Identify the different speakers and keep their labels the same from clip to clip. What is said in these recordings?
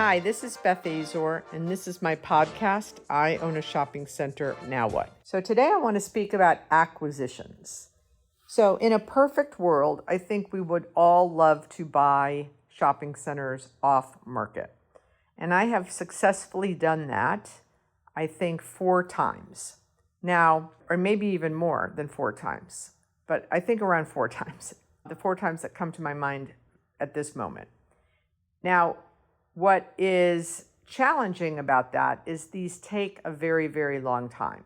Speaker 1: Hi, this is Beth Azor, and this is my podcast, I Own a Shopping Center, Now What? So today I want to speak about acquisitions. So in a perfect world, I think we would all love to buy shopping centers off market. And I have successfully done that, I think, 4 times. Now, or maybe even more than 4 times, but I think around 4 times. The 4 times that come to my mind at this moment. Now, what is challenging about that is these take a very, very long time.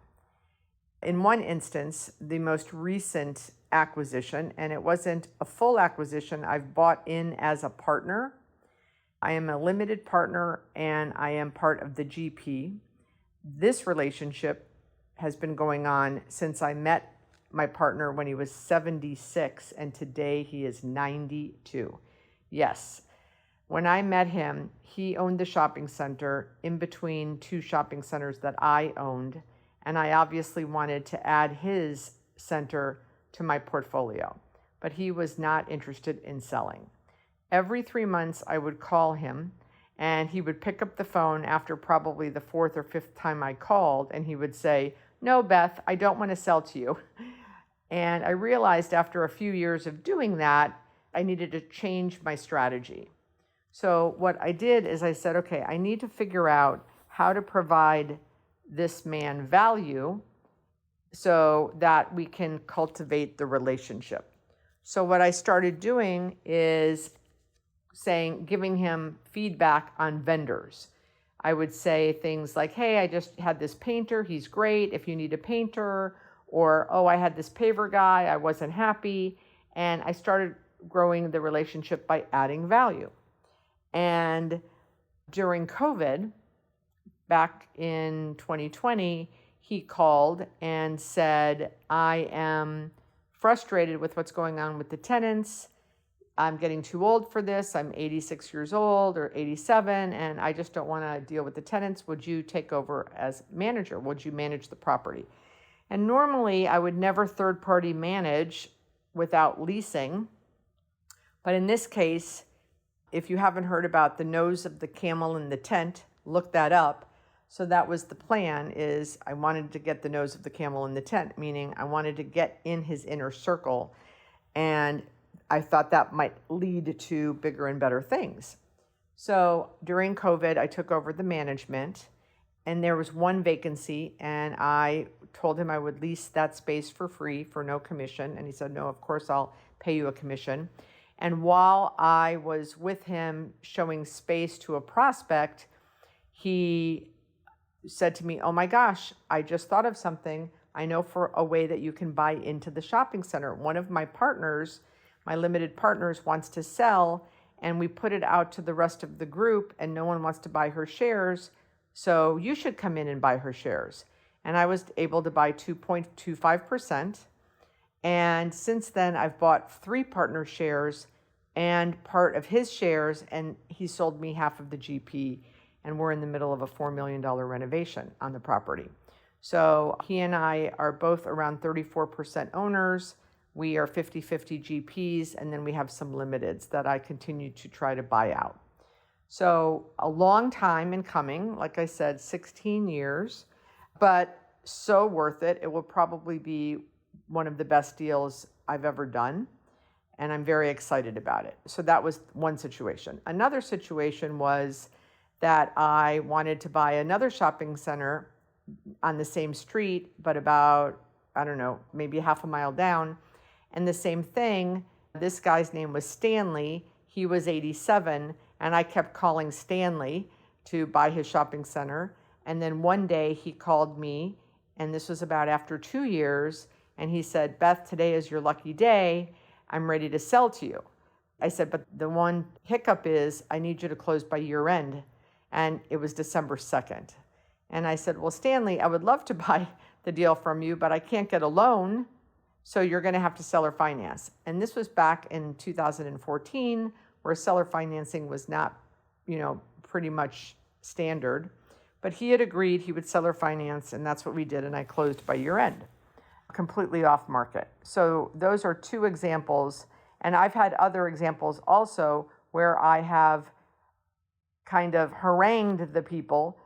Speaker 1: In one instance, the most recent acquisition, and it wasn't a full acquisition, I've bought in as a partner. I am a limited partner and I am part of the GP. This relationship has been going on since I met my partner when he was 76, and today he is 92. Yes. When I met him, he owned the shopping center in between 2 shopping centers that I owned, and I obviously wanted to add his center to my portfolio, but he was not interested in selling. Every 3 months, I would call him, and he would pick up the phone after probably the 4th or 5th time I called, and he would say, "No, Beth, I don't want to sell to you." And I realized after a few years of doing that, I needed to change my strategy. So what I did is I said, okay, I need to figure out how to provide this man value so that we can cultivate the relationship. So what I started doing is giving him feedback on vendors. I would say things like, hey, I just had this painter, he's great if you need a painter, or, oh, I had this paver guy, I wasn't happy. And I started growing the relationship by adding value. And during COVID, back in 2020, he called and said, I am frustrated with what's going on with the tenants. I'm getting too old for this. I'm 86 years old or 87, and I just don't want to deal with the tenants. Would you take over as manager? Would you manage the property? And normally I would never third-party manage without leasing. But in this case, if you haven't heard about the nose of the camel in the tent, look that up. So that was the plan, is I wanted to get the nose of the camel in the tent, meaning I wanted to get in his inner circle. And I thought that might lead to bigger and better things. So during COVID, I took over the management, and there was 1 vacancy, and I told him I would lease that space for free for no commission. And he said, no, of course I'll pay you a commission. And while I was with him showing space to a prospect, he said to me, oh my gosh, I just thought of something. I know for a way that you can buy into the shopping center. One of my partners, my limited partners, wants to sell, and we put it out to the rest of the group, and no one wants to buy her shares. So you should come in and buy her shares. And I was able to buy 2.25%. And since then, I've bought 3 partner shares and part of his shares, and he sold me half of the GP, and we're in the middle of a $4 million renovation on the property. So he and I are both around 34% owners. We are 50-50 GPs, and then we have some limiteds that I continue to try to buy out. So a long time in coming, like I said, 16 years, but so worth it. It will probably be one of the best deals I've ever done, and I'm very excited about it. So that was one situation. Another situation was that I wanted to buy another shopping center on the same street, but about, I don't know, maybe half a mile down. And the same thing, this guy's name was Stanley. He was 87, and I kept calling Stanley to buy his shopping center. And then one day he called me, and this was about after 2 years, and he said, Beth, today is your lucky day. I'm ready to sell to you. I said, but the one hiccup is I need you to close by year end. And it was December 2nd. And I said, well, Stanley, I would love to buy the deal from you, but I can't get a loan. So you're going to have to seller finance. And this was back in 2014, where seller financing was not, pretty much standard. But he had agreed he would seller finance, and that's what we did. And I closed by year end, completely off market. So those are 2 examples. And I've had other examples also where I have kind of harangued the people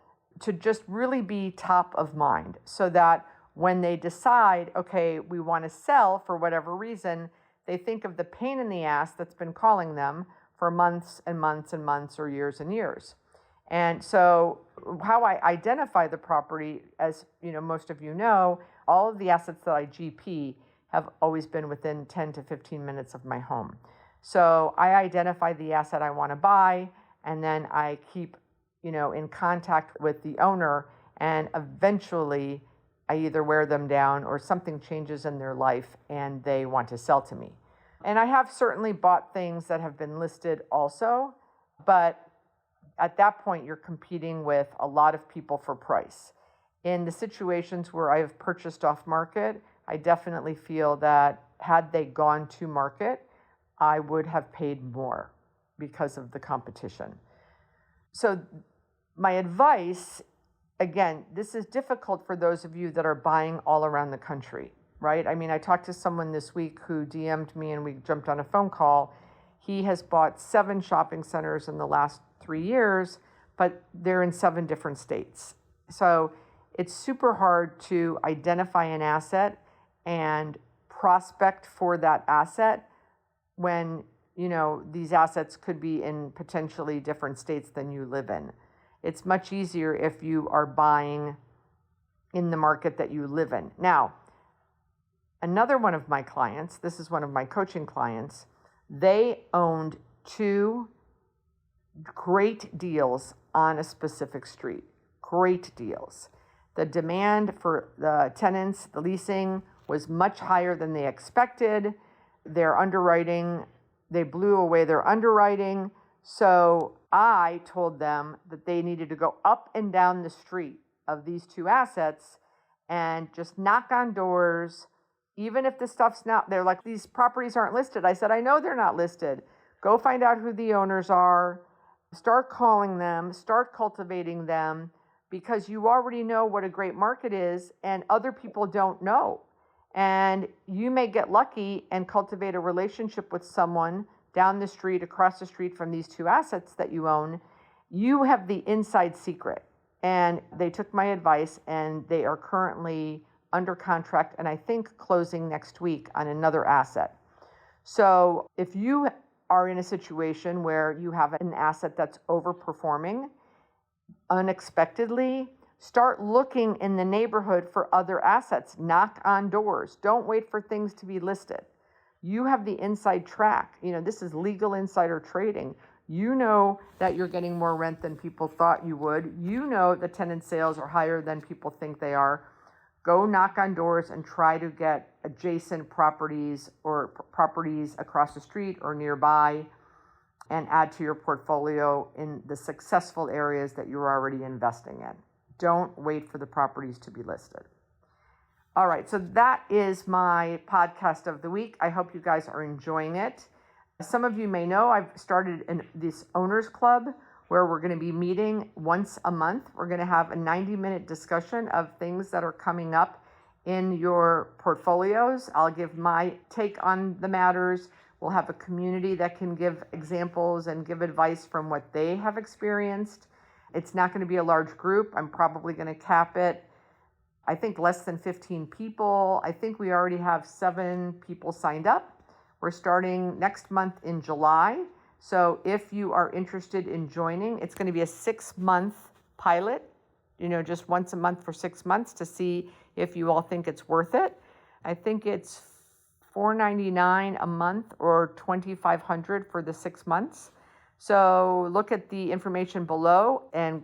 Speaker 1: to just really be top of mind so that when they decide, okay, we want to sell for whatever reason, they think of the pain in the ass that's been calling them for months and months and months or years and years. And so how I identify the property, as most of you know, all of the assets that I GP have always been within 10 to 15 minutes of my home. So I identify the asset I want to buy, and then I keep in contact with the owner, and eventually I either wear them down or something changes in their life and they want to sell to me. And I have certainly bought things that have been listed also, but at that point you're competing with a lot of people for price. In the situations where I have purchased off market, I definitely feel that had they gone to market, I would have paid more because of the competition. So my advice, again, this is difficult for those of you that are buying all around the country, right? I mean, I talked to someone this week who DM'd me and we jumped on a phone call. He has bought 7 shopping centers in the last 3 years, but they're in 7 different states. So it's super hard to identify an asset and prospect for that asset when, these assets could be in potentially different states than you live in. It's much easier if you are buying in the market that you live in. Now, another one of my clients, this is one of my coaching clients, they owned 2 great deals on a specific street. Great deals. The demand for the tenants, the leasing, was much higher than they expected. Their underwriting, they blew away their underwriting. So I told them that they needed to go up and down the street of these 2 assets and just knock on doors, even if the stuff's not, they're like, these properties aren't listed. I said, I know they're not listed. Go find out who the owners are, start calling them, start cultivating them, because you already know what a great market is and other people don't know. And you may get lucky and cultivate a relationship with someone down the street, across the street from these 2 assets that you own. You have the inside secret. And they took my advice and they are currently under contract and I think closing next week on another asset. So if you are in a situation where you have an asset that's overperforming unexpectedly, start looking in the neighborhood for other assets. Knock on doors. Don't wait for things to be listed. You have the inside track. This is legal insider trading. You know that you're getting more rent than people thought you would. You know the tenant sales are higher than people think they are. Go knock on doors and try to get adjacent properties or properties across the street or nearby and add to your portfolio in the successful areas that you're already investing in. Don't wait for the properties to be listed. All right, so that is my podcast of the week. I hope you guys are enjoying it. Some of you may know I've started this owners club where we're going to be meeting once a month. We're going to have a 90-minute discussion of things that are coming up in your portfolios. I'll give my take on the matters. We'll have a community that can give examples and give advice from what they have experienced. It's not going to be a large group. I'm probably going to cap it, I think, less than 15 people. I think we already have 7 people signed up. We're starting next month in July. So if you are interested in joining, it's going to be a 6-month pilot, just once a month for 6 months to see if you all think it's worth it. I think it's $499 a month or $2,500 for the 6 months. So look at the information below and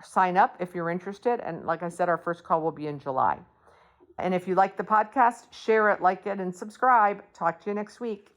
Speaker 1: sign up if you're interested. And like I said, our first call will be in July. And if you like the podcast, share it, like it, and subscribe. Talk to you next week.